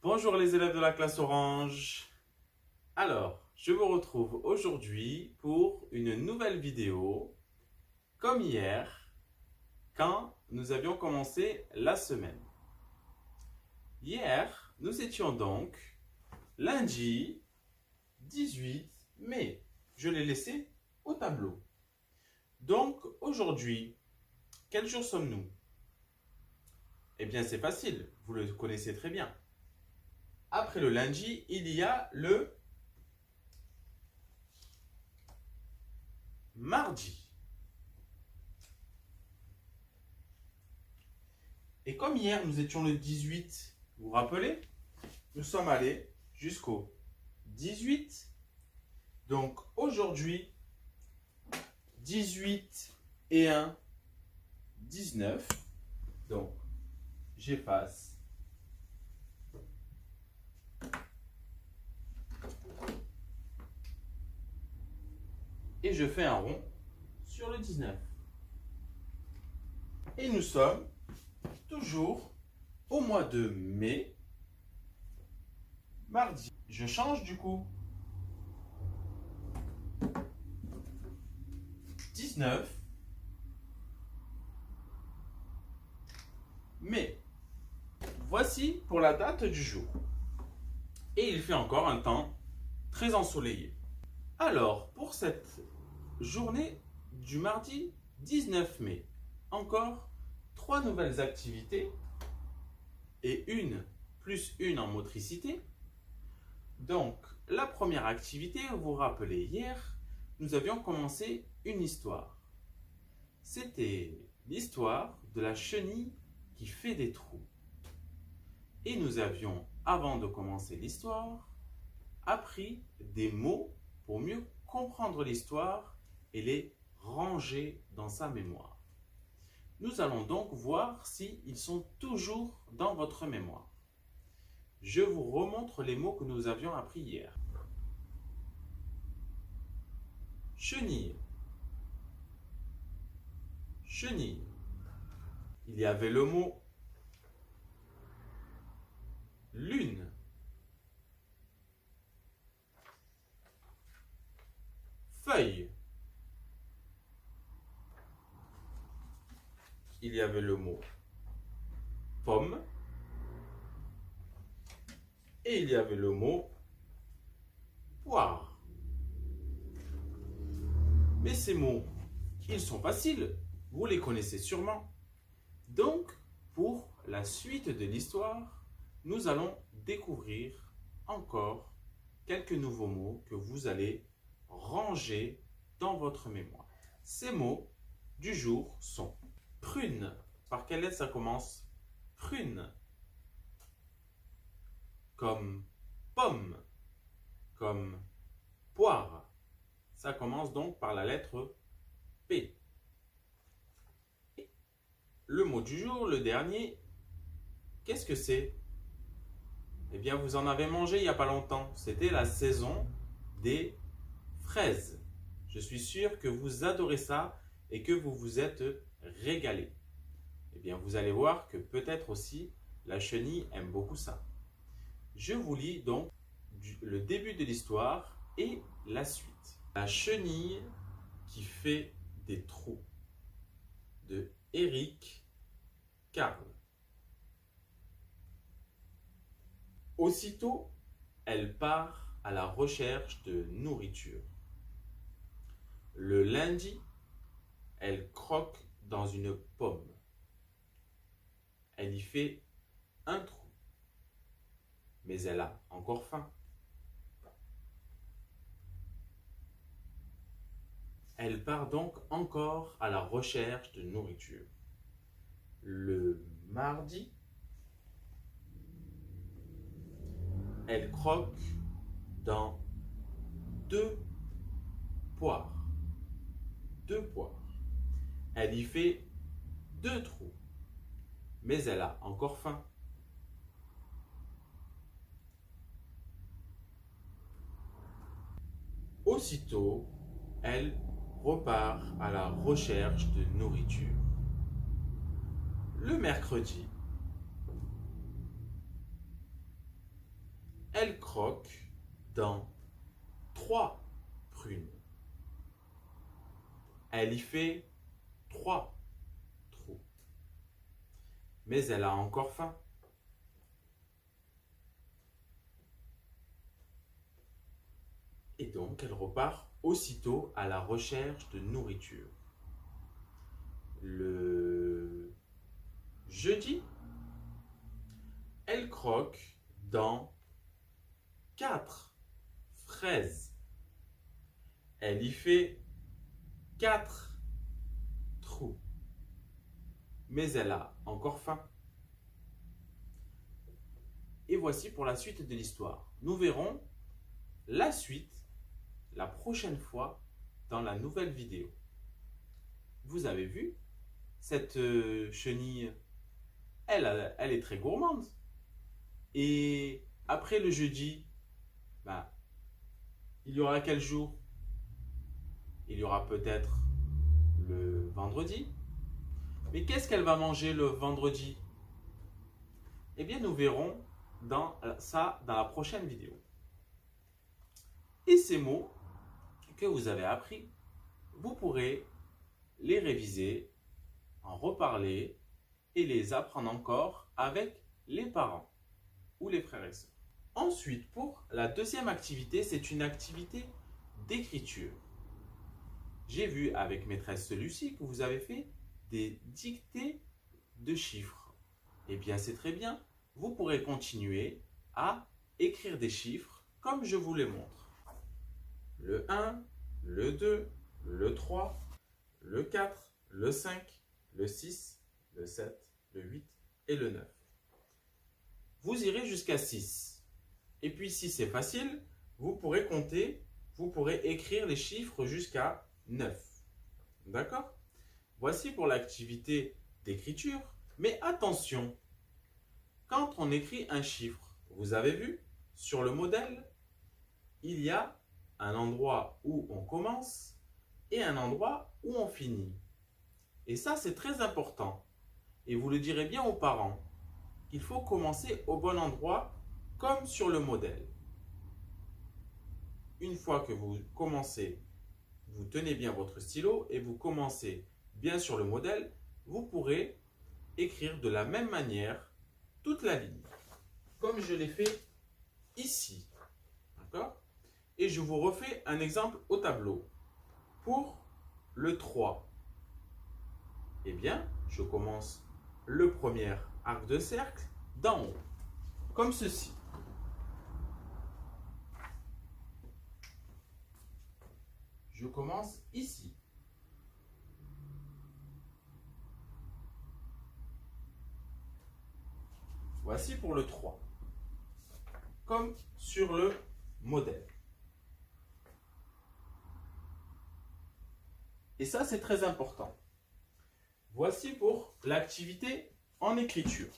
Bonjour les élèves de la classe Orange. Alors, je vous retrouve aujourd'hui pour une nouvelle vidéo, comme hier, quand nous avions commencé la semaine. Hier, nous étions donc lundi 18 mai. Je l'ai laissé au tableau. Donc, aujourd'hui, quel jour sommes-nous? Eh bien, c'est facile, vous le connaissez très bien. Après le lundi, il y a le mardi. Et comme hier, nous étions le 18, vous vous rappelez? Nous sommes allés jusqu'au 18. Donc aujourd'hui, 18 et 1, 19. Donc, j'efface. Et je fais un rond sur le 19. Et nous sommes toujours au mois de mai, mardi. Je change du coup. 19 mai. Voici pour la date du jour. Et il fait encore un temps très ensoleillé. Alors, pour cette journée du mardi 19 mai, encore 3 nouvelles activités et une plus une en motricité. Donc, la première activité, vous vous rappelez, hier, nous avions commencé une histoire. C'était l'histoire de la chenille qui fait des trous. Et nous avions, avant de commencer l'histoire, appris des mots pour mieux comprendre l'histoire et les ranger dans sa mémoire. Nous allons donc voir s'ils sont toujours dans votre mémoire. Je vous remontre les mots que nous avions appris hier. Chenille. Chenille. Il y avait le mot lune. Feuille. Il y avait le mot pomme. Et il y avait le mot poire. Mais ces mots, ils sont faciles. Vous les connaissez sûrement. Donc, pour la suite de l'histoire, nous allons découvrir encore quelques nouveaux mots que vous allez ranger dans votre mémoire. Ces mots du jour sont prune. Par quelle lettre ça commence? Prune. Comme pomme. Comme poire. Ça commence donc par la lettre P. Le mot du jour, le dernier, qu'est-ce que c'est? Eh bien, vous en avez mangé il n'y a pas longtemps. C'était la saison des fraises. Je suis sûr que vous adorez ça et que vous vous êtes régalé. Eh bien, vous allez voir que peut-être aussi la chenille aime beaucoup ça. Je vous lis donc le début de l'histoire et la suite. La chenille qui fait des trous de Eric Carle. Aussitôt, elle part à la recherche de nourriture. Le lundi, elle croque dans une pomme. Elle y fait un trou, mais elle a encore faim. Elle part donc encore à la recherche de nourriture. Le mardi, elle croque dans deux poires. Deux poires. Elle y fait deux trous, mais elle a encore faim. Aussitôt, elle repart à la recherche de nourriture. Le mercredi, elle croque dans 3 prunes. Elle y fait 3 trous. Mais elle a encore faim. Et donc, elle repart aussitôt à la recherche de nourriture. Le jeudi, elle croque dans 4 fraises. Elle y fait 4 trous. Mais elle a encore faim. Et voici pour la suite de l'histoire. Nous verrons la suite la prochaine fois dans la nouvelle vidéo. Vous avez vu, cette chenille, elle est très gourmande. Et après le jeudi, il y aura quel jour? Il y aura peut-être le vendredi. Mais qu'est-ce qu'elle va manger le vendredi? Eh bien, nous verrons ça dans la prochaine vidéo. Et ces mots que vous avez appris, vous pourrez les réviser, en reparler et les apprendre encore avec les parents ou les frères et sœurs. Ensuite, pour la deuxième activité, c'est une activité d'écriture. J'ai vu avec maîtresse Lucie que vous avez fait des dictées de chiffres. Eh bien, c'est très bien. Vous pourrez continuer à écrire des chiffres comme je vous les montre. Le 1, le 2, le 3, le 4, le 5, le 6, le 7, le 8 et le 9. Vous irez jusqu'à 6. Et puis si c'est facile, vous pourrez compter, vous pourrez écrire les chiffres jusqu'à 9. D'accord? Voici pour l'activité d'écriture. Mais attention, quand on écrit un chiffre, vous avez vu, sur le modèle, il y a un endroit où on commence et un endroit où on finit. Et ça, c'est très important. Et vous le direz bien aux parents, qu'il faut commencer au bon endroit comme sur le modèle. Une fois que vous commencez, vous tenez bien votre stylo et vous commencez bien sur le modèle, vous pourrez écrire de la même manière toute la ligne. Comme je l'ai fait ici. D'accord? Et je vous refais un exemple au tableau. Pour le 3, eh bien, je commence le premier arc de cercle d'en haut, comme ceci. Je commence ici. Voici pour le 3, comme sur le modèle. Et ça, c'est très important. Voici pour l'activité en écriture.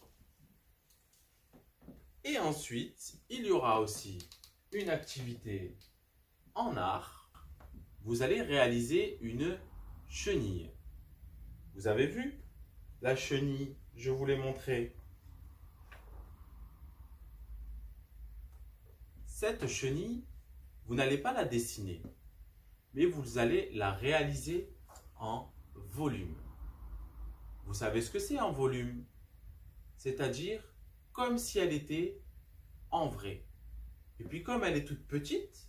Et ensuite, il y aura aussi une activité en art. Vous allez réaliser une chenille. Vous avez vu la chenille, je vous l'ai montré. Cette chenille, vous n'allez pas la dessiner, mais vous allez la réaliser en volume. Vous savez ce que c'est en volume? C'est-à-dire comme si elle était en vrai. Et puis comme elle est toute petite,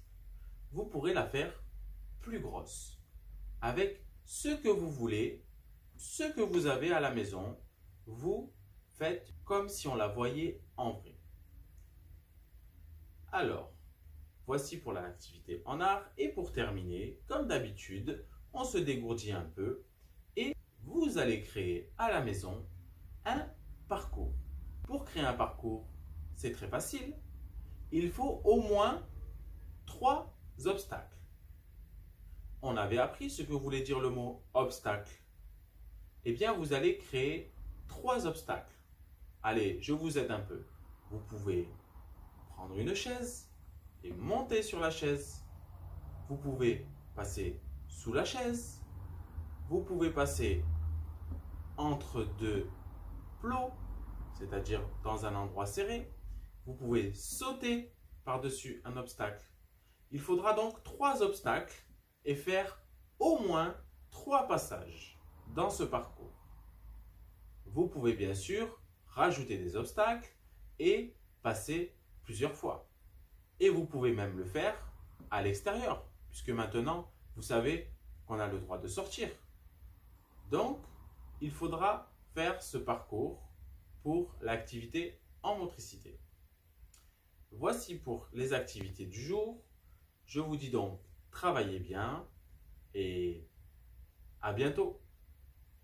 vous pourrez la faire plus grosse. Avec ce que vous voulez, ce que vous avez à la maison, vous faites comme si on la voyait en vrai. Alors, voici pour l'activité en art. Et pour terminer, comme d'habitude, on se dégourdit un peu et vous allez créer à la maison un parcours. Pour créer un parcours, c'est très facile. Il faut au moins 3 obstacles. On avait appris ce que voulait dire le mot obstacle. Eh bien, vous allez créer 3 obstacles. Allez, je vous aide un peu. Vous pouvez prendre une chaise et monter sur la chaise. Vous pouvez passer sous la chaise. Vous pouvez passer entre 2 plots, c'est-à-dire dans un endroit serré. Vous pouvez sauter par-dessus un obstacle. Il faudra donc 3 obstacles et faire au moins 3 passages dans ce parcours. Vous pouvez bien sûr rajouter des obstacles et passer plusieurs fois. Et vous pouvez même le faire à l'extérieur, puisque maintenant, vous savez qu'on a le droit de sortir. Donc, il faudra faire ce parcours pour l'activité en motricité. Voici pour les activités du jour. Je vous dis donc, travaillez bien et à bientôt.